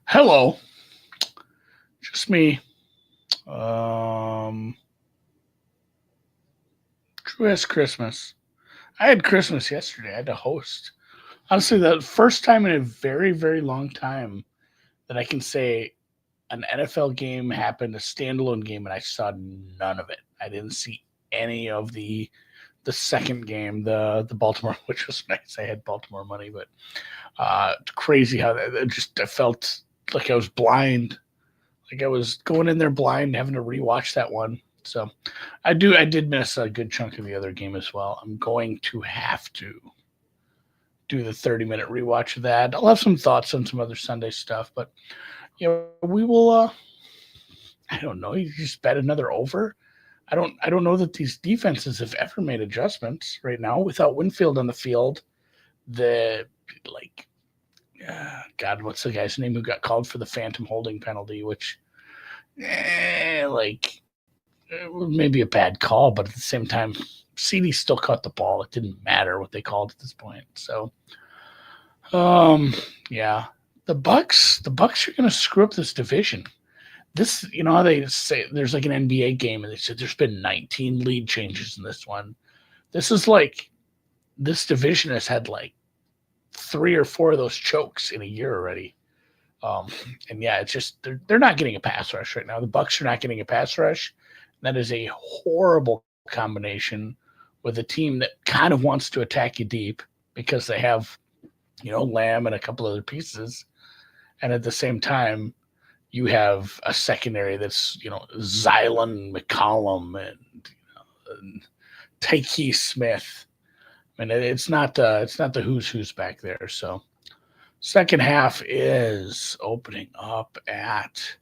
Hello, just me. Um, Drew has Christmas. I had Christmas yesterday. I had to host. Honestly, the first time in a very, very long time that I can say an NFL game happened, a standalone game, and I saw none of it. I didn't see any of the second game, the Baltimore, which was nice. I had Baltimore money, but crazy how that just I felt like I was blind. Like I was going in there blind, having to rewatch that one. So I did miss a good chunk of the other game as well. I'm going to have to do the 30-minute rewatch of that. I'll have some thoughts on some other Sunday stuff, but we will I don't know, you just bet another over. I don't know that these defenses have ever made adjustments right now without Winfield on the field. The like God, what's the guy's name who got called for the phantom holding penalty, which like it was maybe a bad call, but at the same time, CD still caught the ball. It didn't matter what they called at this point. So, yeah, the Bucs are going to screw up this division. This, how they say there's like an NBA game, and they said there's been 19 lead changes in this one. This is like this division has had like 3 or 4 of those chokes in a year already. Um, and yeah, it's just they're not getting a pass rush right now. The Bucs are not getting a pass rush. That is a horrible combination with a team that kind of wants to attack you deep because they have, Lamb and a couple other pieces, and at the same time, you have a secondary that's Zylan McCollum and Tyke Smith. I mean, it's not the who's back there. So second half is opening up at.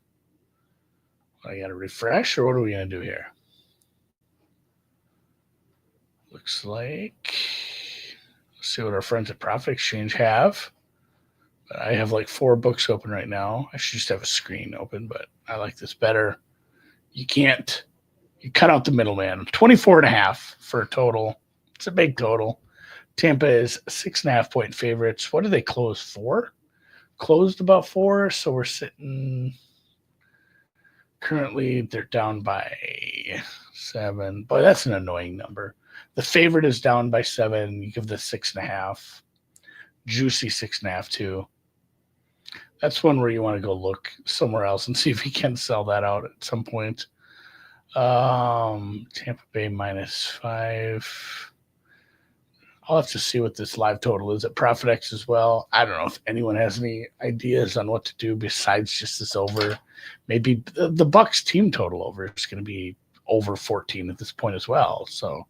I got to refresh, or what are we going to do here? Looks like. Let's see what our friends at Profit Exchange have. But I have like 4 books open right now. I should just have a screen open, but I like this better. You can't. You cut out the middleman. 24.5 for a total. It's a big total. Tampa is 6.5-point favorites. What do they close for? Closed about 4, so we're sitting. Currently, they're down by 7. Boy, that's an annoying number. The favorite is down by 7. You give the 6.5. Juicy 6.5 too. That's one where you want to go look somewhere else and see if you can sell that out at some point. Tampa Bay -5. I'll have to see what this live total is at ProfitX as well. I don't know if anyone has any ideas on what to do besides just this over. Maybe the Bucs team total over is going to be over 14 at this point as well. So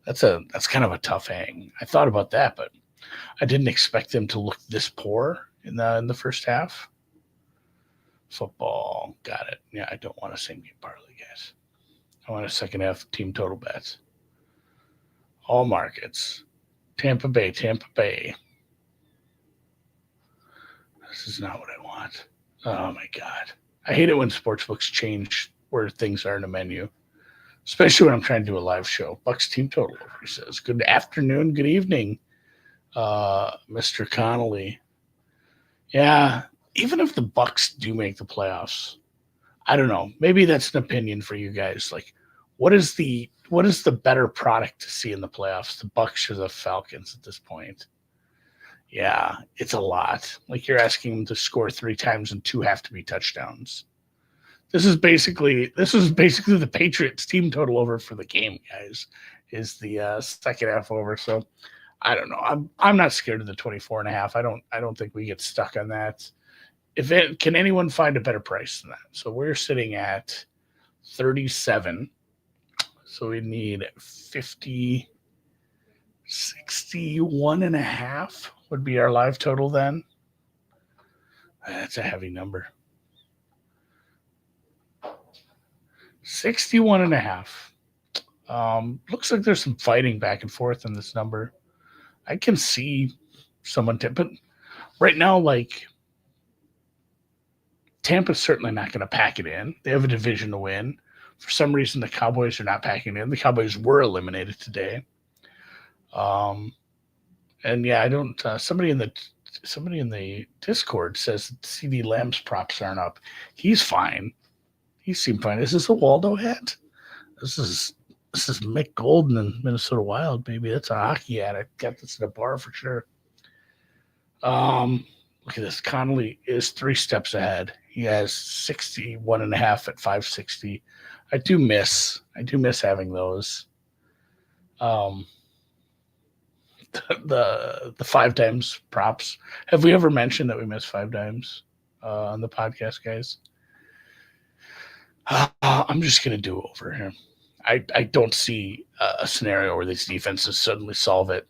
that's kind of a tough hang. I thought about that, but I didn't expect them to look this poor in the first half. Football, got it. Yeah, I don't want a same game parlay, guys. I want a second half team total bets. All markets. Tampa Bay. This is not what I want. Oh my God. I hate it when sportsbooks change where things are in a menu, especially when I'm trying to do a live show. Bucks team total, he says. Good afternoon, good evening, Mr. Connolly. Yeah, even if the Bucks do make the playoffs, I don't know. Maybe that's an opinion for you guys. Like, what is the better product to see in the playoffs? The Bucks or the Falcons at this point? Yeah, it's a lot. Like you're asking them to score 3 times and 2 have to be touchdowns. This is basically the Patriots team total over for the game, guys. Is the second half over? So I don't know. I'm not scared of the 24.5. I don't think we get stuck on that. Can anyone find a better price than that? So we're sitting at 37. So we need 50, 61.5 would be our live total then. That's a heavy number. 61.5. Looks like there's some fighting back and forth on this number. I can see someone but right now, like Tampa's certainly not going to pack it in. They have a division to win. For some reason, the Cowboys are not packing it in. The Cowboys were eliminated today. And yeah, I don't. Somebody in the somebody in the Discord says that CD Lamb's props aren't up. He's fine. He seemed fine. Is this a Waldo hat? This is Mick Golden in Minnesota Wild, baby. That's a hockey hat. I got this at a bar for sure. Look at this. Connolly is 3 steps ahead. He has 61.5 at 560. I do miss having those. The 5 times props. Have we ever mentioned that we miss 5 times on the podcast, guys? I'm just gonna do over here. I don't see a scenario where these defenses suddenly solve it.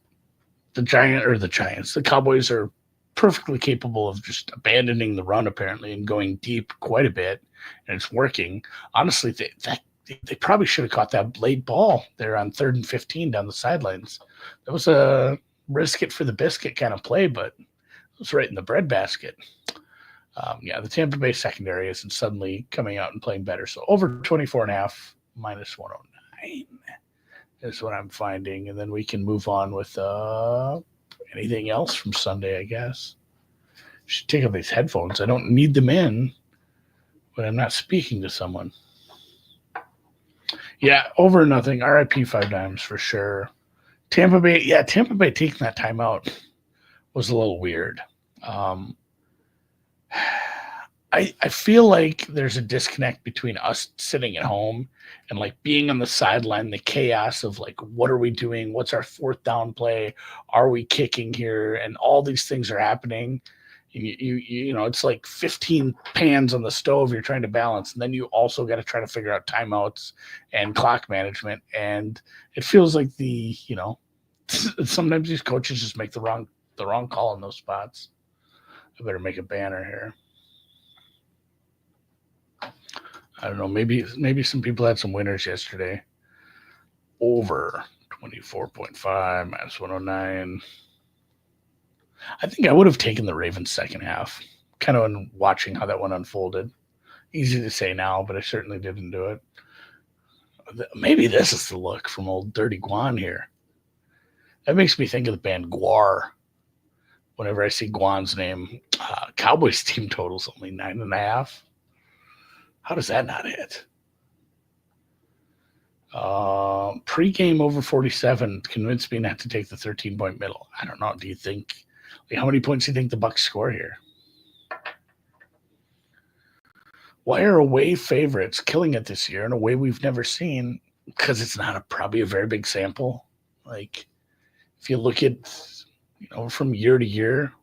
The Cowboys are perfectly capable of just abandoning the run apparently and going deep quite a bit, and it's working. Honestly, they probably should have caught that late ball there on 3rd and 15 down the sidelines. That was a risk it for the biscuit kind of play, but it was right in the breadbasket. The Tampa Bay secondary isn't suddenly coming out and playing better. So over 24.5 minus 109 is what I'm finding. And then we can move on with anything else from Sunday, I guess. Should take off these headphones. I don't need them in, but I'm not speaking to someone. Yeah, over nothing. RIP 5 times for sure. Tampa Bay taking that timeout was a little weird. I feel like there's a disconnect between us sitting at home and like being on the sideline, the chaos of like, what are we doing? What's our 4th down play? Are we kicking here? And all these things are happening. You know, it's like 15 pans on the stove you're trying to balance. And then you also got to try to figure out timeouts and clock management. And it feels like sometimes these coaches just make the wrong call in those spots. I better make a banner here. I don't know. Maybe some people had some winners yesterday. Over 24.5 minus 109. I think I would have taken the Ravens second half, kind of in watching how that one unfolded. Easy to say now, but I certainly didn't do it. Maybe this is the look from old Dirty Guan here. That makes me think of the band Guar. Whenever I see Guan's name, Cowboys team totals only 9.5. How does that not hit? Pre-game over 47 convinced me not to take the 13-point middle. I don't know. Do you think? How many points do you think the Bucs score here? Why are away favorites killing it this year in a way we've never seen? Because it's not probably a very big sample. Like, if you look at, from year to year,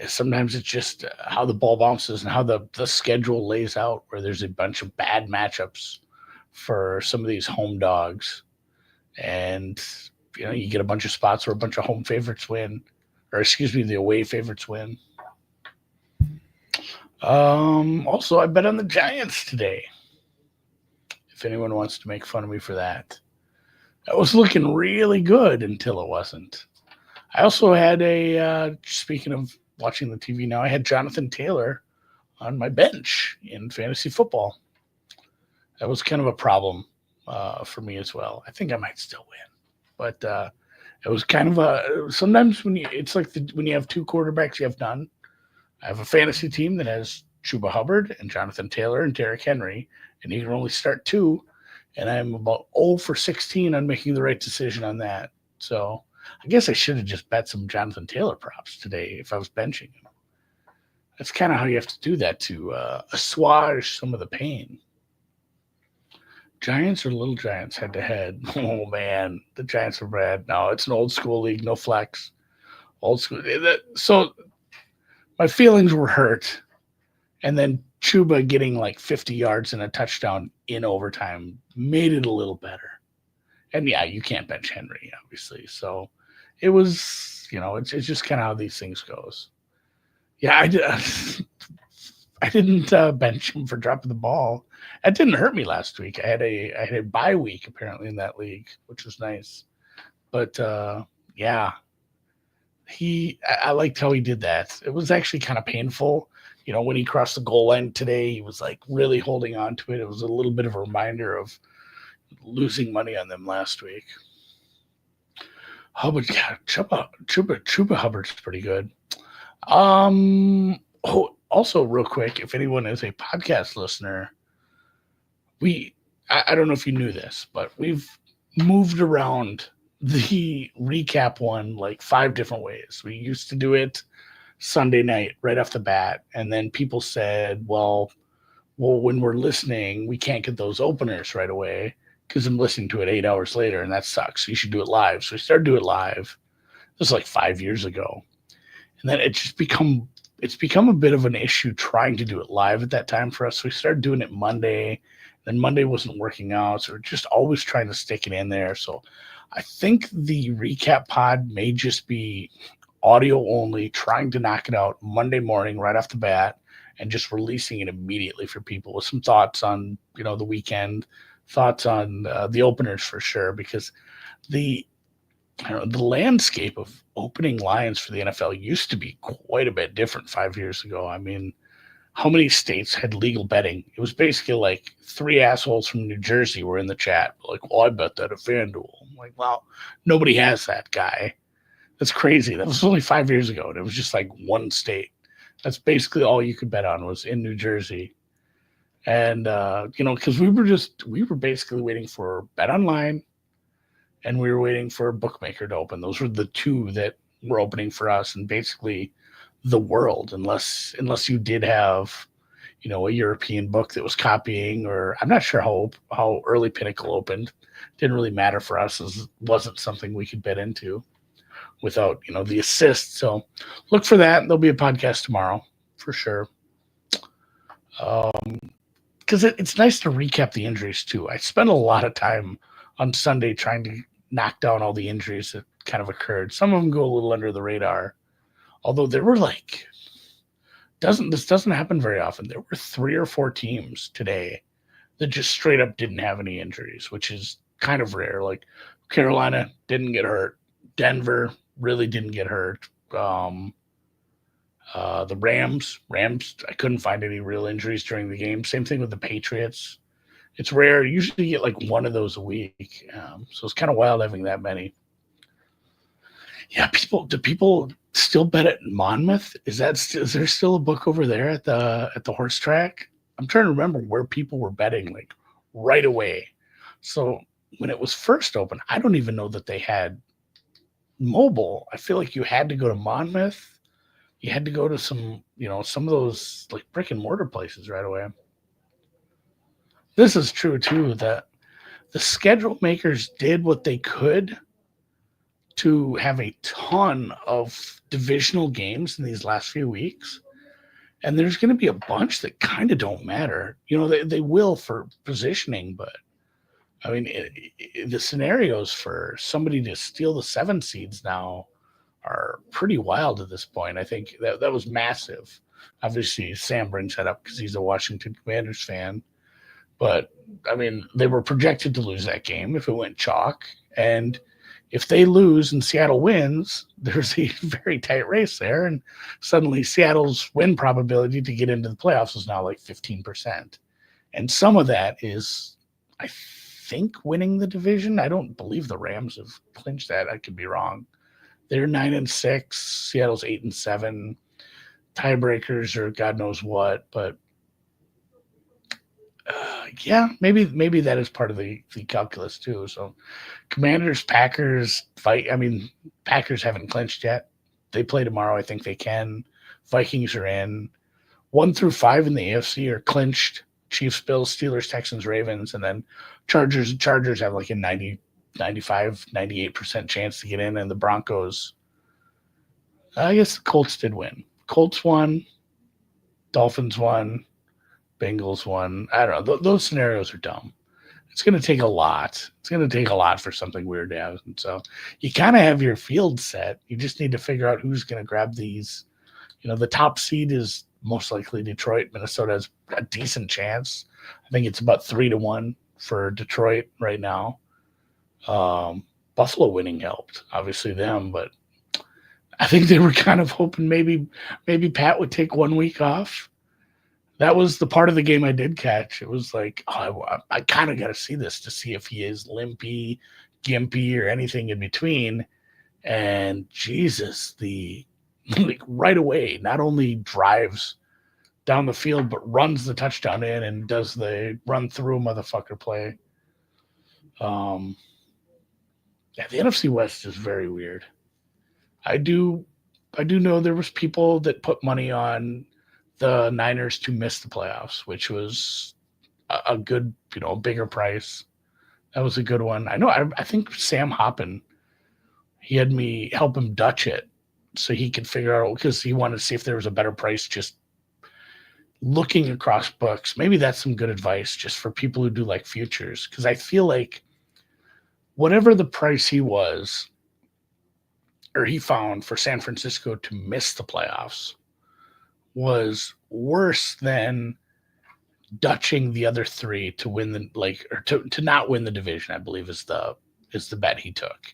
sometimes it's just how the ball bounces and how the schedule lays out, where there's a bunch of bad matchups for some of these home dogs. And, you get a bunch of spots where a bunch of home favorites win, the away favorites win. Also, I bet on the Giants today, if anyone wants to make fun of me for that. That was looking really good until it wasn't. I also had speaking of watching the TV now, I had Jonathan Taylor on my bench in fantasy football. That was kind of a problem for me as well. I think I might still win, but it was kind of sometimes when you have 2 quarterbacks, you have none. I have a fantasy team that has Chuba Hubbard and Jonathan Taylor and Derrick Henry, and you can only start 2, and I'm about 0 for 16 on making the right decision on that. So I guess I should have just bet some Jonathan Taylor props today if I was benching him. That's kind of how you have to do that to assuage some of the pain. Giants or Little Giants head to head? Oh, man, the Giants are bad. No, it's an old school league, no flex. Old school. So my feelings were hurt. And then Chuba getting like 50 yards and a touchdown in overtime made it a little better. And yeah, you can't bench Henry, obviously. So it was, it's just kind of how these things goes. Yeah, I didn't bench him for dropping the ball. That didn't hurt me last week. I had a bye week apparently in that league, which was nice. But yeah, I liked how he did that. It was actually kind of painful. When he crossed the goal line today, he was like really holding on to it. It was a little bit of a reminder of losing money on them last week. Hubbard, yeah, Chuba Hubbard's pretty good. Also, real quick, if anyone is a podcast listener, I don't know if you knew this, but we've moved around the recap one like 5 different ways. We used to do it Sunday night right off the bat, and then people said, well, when we're listening, we can't get those openers right away because I'm listening to it 8 hours later, and that sucks. You should do it live. So we started doing it live. This was like 5 years ago, and then it's become a bit of an issue trying to do it live at that time for us. So we started doing it Monday. Then Monday wasn't working out, so we're just always trying to stick it in there. So I think the recap pod may just be audio only, trying to knock it out Monday morning right off the bat, and just releasing it immediately for people with some thoughts on the weekend, thoughts on the openers for sure, because the the landscape of opening lines for the NFL used to be quite a bit different 5 years ago. I mean, how many states had legal betting? It was basically like three assholes from New Jersey were in the chat, like, well, I bet that at FanDuel. I'm like, well, nobody has that guy. That's crazy. That was only 5 years ago, and it was just like one state. That's basically all you could bet on was in New Jersey. And because we were basically waiting for Bet Online, and we were waiting for a bookmaker to open. Those were the two that were opening for us, and basically the world, unless you did have a European book that was copying, or I'm not sure how early Pinnacle opened. Didn't really matter for us, as it wasn't something we could bet into without the assist. So look for that. There'll be a podcast tomorrow for sure. Because it's nice to recap the injuries too. I spent a lot of time on Sunday trying to knock down all the injuries that kind of occurred. Some of them go a little under the radar, although there were like this doesn't happen very often. There were 3 or 4 teams today that just straight up didn't have any injuries, which is kind of rare. Like Carolina didn't get hurt. Denver really didn't get hurt. The Rams, I couldn't find any real injuries during the game. Same thing with the Patriots. It's rare. Usually you get like one of those a week. So it's kind of wild having that many. Yeah, do people still bet at Monmouth? Is there still a book over there at the horse track? I'm trying to remember where people were betting like right away. So when it was first open, I don't even know that they had mobile. I feel like you had to go to Monmouth. You had to go to some of those like brick and mortar places right away. This is true too, that the schedule makers did what they could to have a ton of divisional games in these last few weeks. And there's going to be a bunch that kind of don't matter. They will for positioning, but I mean, the scenarios for somebody to steal the 7 seeds now are pretty wild at this point. I think that was massive. Obviously, Sam brings that up because he's a Washington Commanders fan. But, I mean, they were projected to lose that game if it went chalk. And if they lose and Seattle wins, there's a very tight race there. And suddenly Seattle's win probability to get into the playoffs is now like 15%. And some of that is, I think, winning the division. I don't believe the Rams have clinched that. I could be wrong. They're 9-6. Seattle's 8-7. Tiebreakers or God knows what. But yeah, maybe that is part of the calculus too. So Commanders, Packers fight. I mean, Packers haven't clinched yet. They play tomorrow. I think they can. Vikings are in. 1 through 5 in the AFC are clinched. Chiefs, Bills, Steelers, Texans, Ravens, and then Chargers. Chargers have like a 90, 95, 98% chance to get in, and the Broncos. I guess the Colts did win. Colts won. Dolphins won. Bengals won. I don't know. Those scenarios are dumb. It's going to take a lot. It's going to take a lot for something weird to happen. So you kind of have your field set. You just need to figure out who's going to grab these. The top seed is most likely Detroit. Minnesota has a decent chance. I think it's about 3-1 for Detroit right now. Buffalo winning helped, obviously them, but I think they were kind of hoping maybe Pat would take 1 week off. That was the part of the game I did catch. It was like, I kind of got to see this to see if he is limpy, gimpy, or anything in between. And Jesus, the like right away. Not only drives down the field, but runs the touchdown in and does the run through motherfucker play. Yeah, the NFC West is very weird. I do I do know there was people that put money on the Niners to miss the playoffs, which was a good, bigger price. That was a good one. I know. I think Sam Hoppin, he had me help him Dutch it so he could figure out because he wanted to see if there was a better price just looking across books. Maybe that's some good advice just for people who do like futures because I feel like whatever the price he was or he found for San Francisco to miss the playoffs was worse than Dutching the other three to win the or to not win the division, I believe is the bet he took.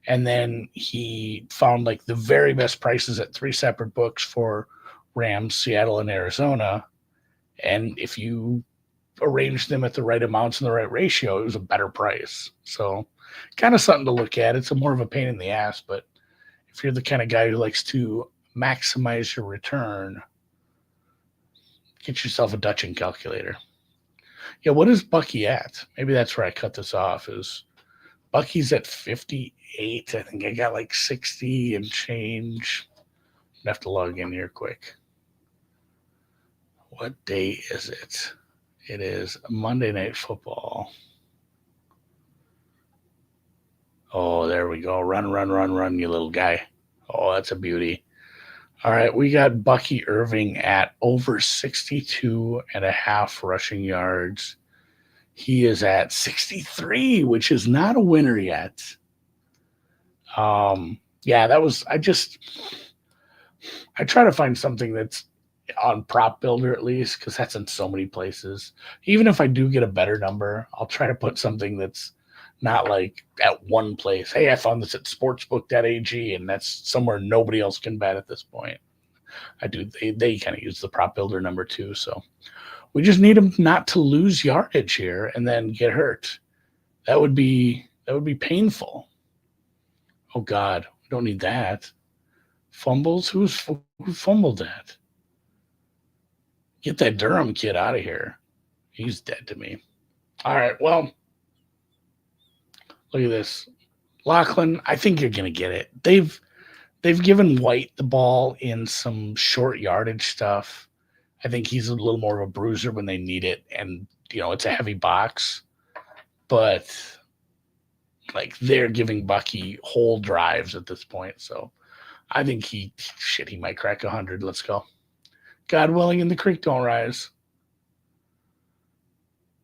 And then he found like the very best prices at three separate books for Rams, Seattle, and Arizona. And if you arrange them at the right amounts and the right ratio, it was a better price. So kind of something to look at. It's a more of a pain in the ass, but if you're the kind of guy who likes to maximize your return, get yourself a Dutching calculator. Yeah, what is Bucky at? Maybe that's where I cut this off. Is Bucky's at 58? I think I got like 60 and change. I have to log in here quick. What day is it? It is Monday Night Football. Oh, there we go. Run, run, run, run, you little guy. Oh, that's a beauty. All right, we got Bucky Irving at over 62 and a half rushing yards. He is at 63, which is not a winner yet. Yeah, that was, I try to find something that's on Prop Builder at least, because that's in so many places. Even if I do get a better number, I'll try to put something that's not like at one place. Hey, I found this at sportsbook.ag, and that's somewhere nobody else can bet at this point. I do. They kind of use the Prop Builder number too. So we just need them not to lose yardage here and then get hurt. That would be painful. Oh God, we don't need that. Fumbles? Who fumbled that? Get that Durham kid out of here. He's dead to me. All right, well, look at this. Lachlan, I think you're going to get it. They've given White the ball in some short yardage stuff. I think he's a little more of a bruiser when they need it, and it's a heavy box. But like they're giving Bucky whole drives at this point, so I think he might crack 100. Let's go. God willing, and the creek don't rise.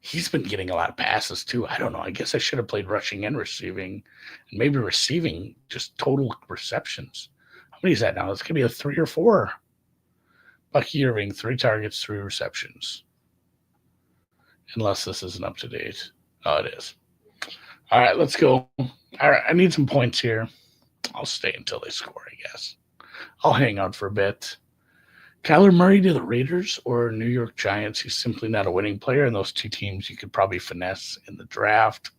He's been getting a lot of passes too. I don't know. I guess I should have played rushing and receiving, and maybe receiving just total receptions. How many is that now? It's gonna be a 3 or 4. Bucky Irving, 3 targets, 3 receptions. Unless this isn't up to date. Oh, it is. All right, let's go. All right, I need some points here. I'll stay until they score, I guess. I'll hang out for a bit. Kyler Murray to the Raiders or New York Giants? He's simply not a winning player, and those two teams you could probably finesse in the draft.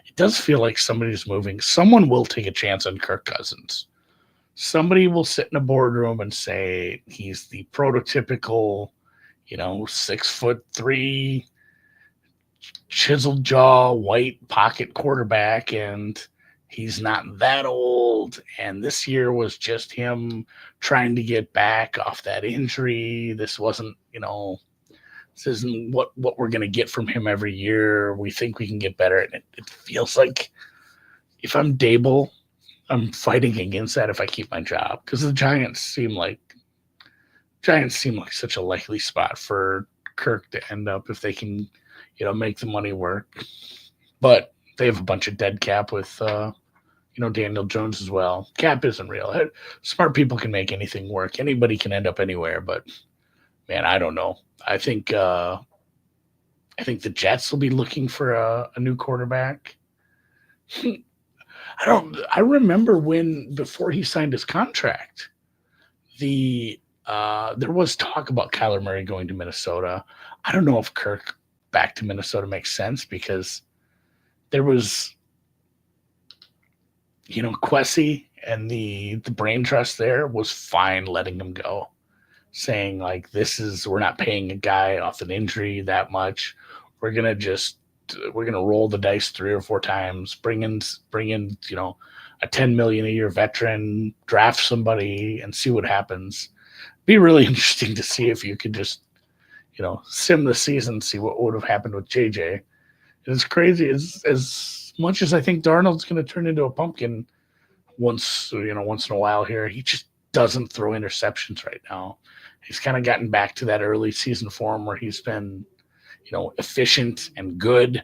It does feel like somebody's moving. Someone will take a chance on Kirk Cousins. Somebody will sit in a boardroom and say he's the prototypical, 6'3", chiseled jaw, white pocket quarterback, and he's not that old. And this year was just him trying to get back off that injury. This wasn't, this isn't what we're going to get from him every year. We think we can get better. And it feels like if I'm Dable, I'm fighting against that if I keep my job, because the Giants seem like such a likely spot for Kirk to end up if they can, make the money work. But they have a bunch of dead cap with, Daniel Jones as well. Cap isn't real. Smart people can make anything work. Anybody can end up anywhere. But man, I don't know. I think the Jets will be looking for a new quarterback. I remember before he signed his contract, there was talk about Kyler Murray going to Minnesota. I don't know if Kirk back to Minnesota makes sense because there was, Kwesi And the brain trust there was fine letting him go, saying like, we're not paying a guy off an injury that much. We're gonna roll the dice 3 or 4 times, bring in a 10 million a year veteran, draft somebody, and see what happens. Be really interesting to see if you could just sim the season, see what would have happened with JJ. And it's crazy as much as I think Darnold's going to turn into a pumpkin once in a while here. He just doesn't throw interceptions right now. He's kind of gotten back to that early season form where he's been, efficient and good.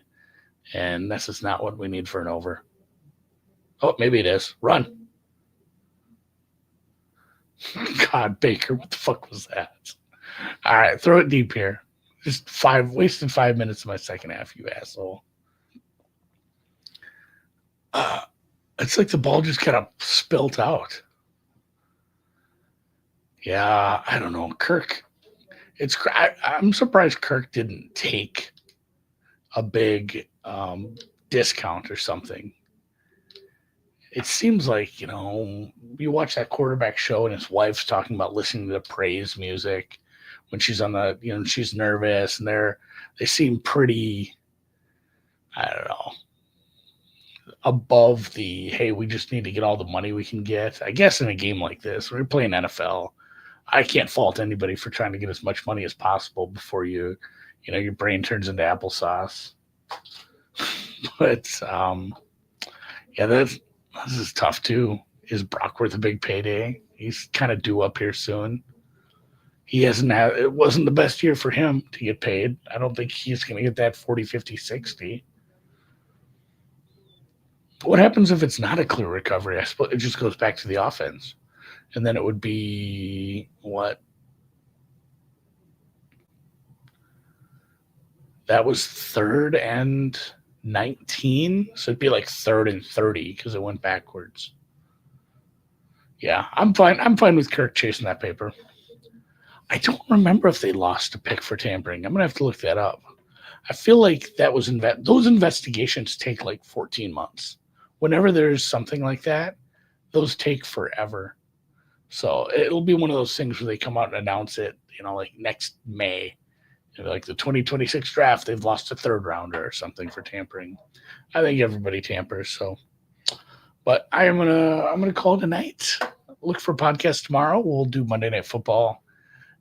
And this is not what we need for an over. Oh, maybe it is. Run. God, Baker, what the fuck was that? All right, throw it deep here. Just wasted 5 minutes of my second half, you asshole. It's like the ball just kind of spilt out. Yeah, I don't know. Kirk, I'm surprised Kirk didn't take a big discount or something. It seems like, you watch that quarterback show and his wife's talking about listening to praise music when she's on the, she's nervous, and they seem pretty, I don't know, above the, hey, we just need to get all the money we can get. I guess in a game like this, we're playing NFL. I can't fault anybody for trying to get as much money as possible before your brain turns into applesauce. But yeah, this is tough too. Is Brock worth a big payday? He's kind of due up here soon. It wasn't the best year for him to get paid. I don't think he's going to get that 40, 50, 60. What happens if it's not a clear recovery? I suppose it just goes back to the offense. And then it would be what? That was 3rd and 19. So it'd be like 3rd and 30 because it went backwards. Yeah, I'm fine. I'm fine with Kirk chasing that paper. I don't remember if they lost a pick for tampering. I'm going to have to look that up. I feel like that was those investigations take like 14 months. Whenever there's something like that, those take forever. So it'll be one of those things where they come out and announce it, like next May. Like the 2026 draft, they've lost a 3rd rounder or something for tampering. I think everybody tampers. So, but I'm gonna call it a night. Look for podcast tomorrow. We'll do Monday Night Football.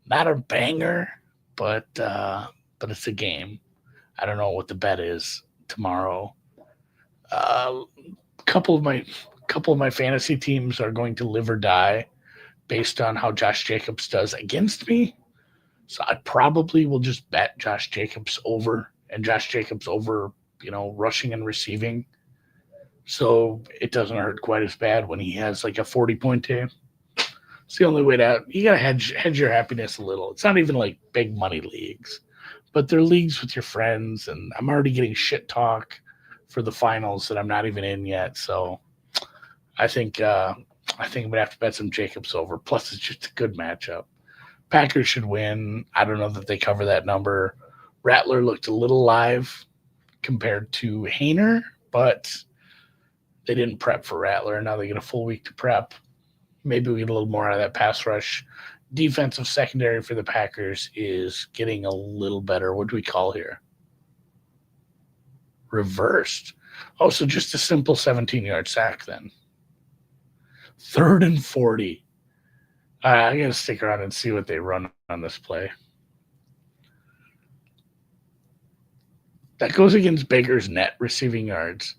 Not a banger, but it's a game. I don't know what the bet is tomorrow. Couple of my fantasy teams are going to live or die based on how Josh Jacobs does against me. So I probably will just bet Josh Jacobs over, and Josh Jacobs over, rushing and receiving. So it doesn't hurt quite as bad when he has like a 40-point day. It's the only way you got to hedge your happiness a little. It's not even like big money leagues, but they're leagues with your friends. And I'm already getting shit talk for the finals that I'm not even in yet. So I think I'm going to have to bet some Jacobs over. Plus, it's just a good matchup. Packers should win. I don't know that they cover that number. Rattler looked a little live compared to Hainer, but they didn't prep for Rattler, and now they get a full week to prep. Maybe we get a little more out of that pass rush. Defensive secondary for the Packers is getting a little better. What do we call here? Reversed. Oh, so just a simple 17-yard sack then. 3rd and 40. I got to stick around and see what they run on this play. That goes against Baker's net receiving yards.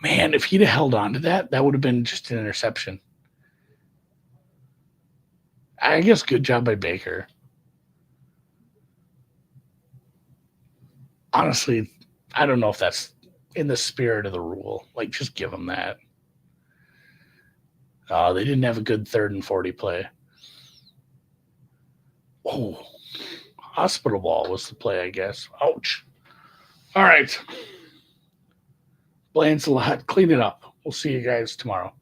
Man, if he'd have held on to that would have been just an interception. I guess good job by Baker. Honestly, I don't know if that's in the spirit of the rule. Like, just give them that. They didn't have a good 3rd and 40 play. Oh, hospital ball was the play, I guess. Ouch. All right. Blance a lot. Clean it up. We'll see you guys tomorrow.